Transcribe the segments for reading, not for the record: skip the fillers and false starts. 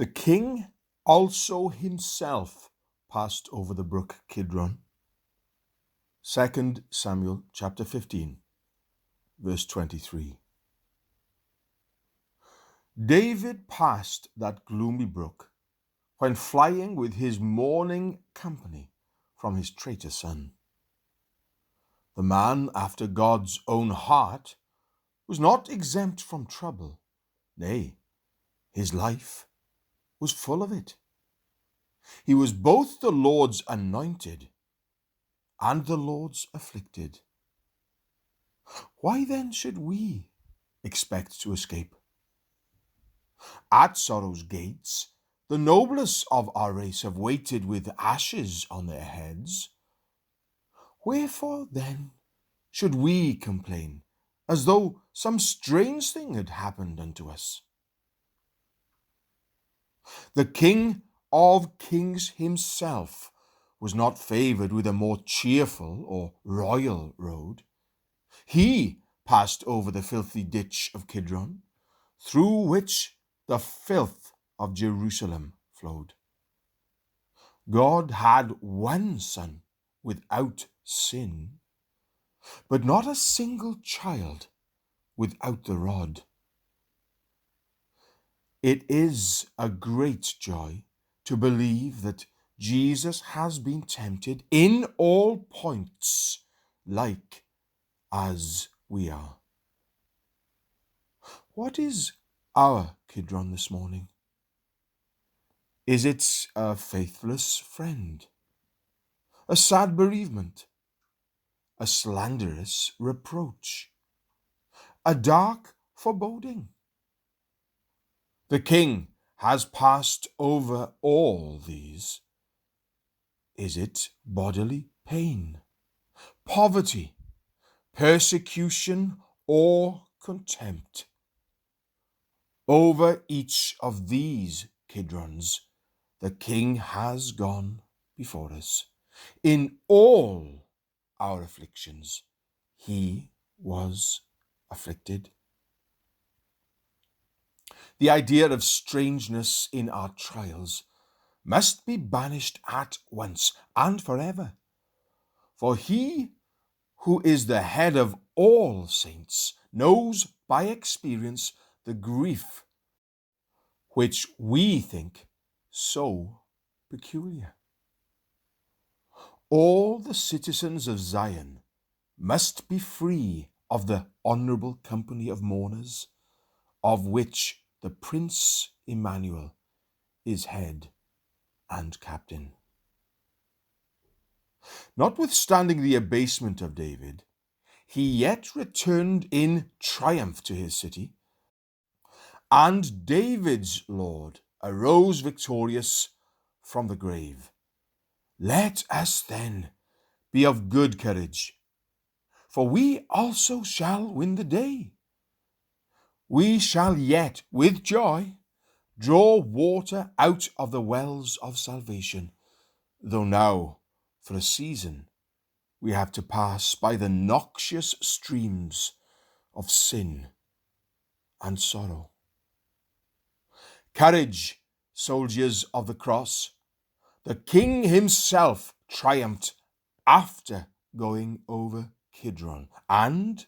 The king also himself passed over the brook Kidron. 2 Samuel chapter 15, verse 23. David passed that gloomy brook when flying with his mourning company from his traitor son. The man after God's own heart was not exempt from trouble. Nay, his life was full of it. He was both the Lord's anointed and the Lord's afflicted. Why then should we expect to escape? At sorrow's gates, the noblest of our race have waited with ashes on their heads. Wherefore then should we complain, as though some strange thing had happened unto us? The King of kings himself was not favored with a more cheerful or royal road. He passed over the filthy ditch of Kidron, through which the filth of Jerusalem flowed. God had one son without sin, but not a single child without the rod. It is a great joy to believe that Jesus has been tempted in all points like as we are. What is our Kidron this morning? Is it a faithless friend, a sad bereavement, a slanderous reproach, a dark foreboding? The King has passed over all these. Is it bodily pain, poverty, persecution, or contempt? Over each of these Kidrons, the King has gone before us. In all our afflictions, he was afflicted. The idea of strangeness in our trials must be banished at once and forever. For he who is the head of all saints knows by experience the grief which we think so peculiar. All the citizens of Zion must be free of the honorable company of mourners, of which the Prince Emmanuel is head and captain. Notwithstanding the abasement of David, he yet returned in triumph to his city, and David's Lord arose victorious from the grave. Let us then be of good courage, for we also shall win the day. We shall yet, with joy, draw water out of the wells of salvation, though now, for a season, we have to pass by the noxious streams of sin and sorrow. Courage, soldiers of the cross! The King himself triumphed after going over Kidron, and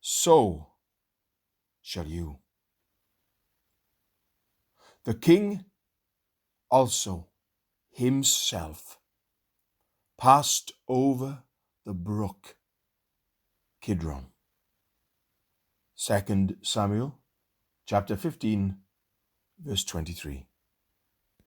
so shall you. The King also himself passed over the brook Kidron. 2 Samuel chapter 15, verse 23.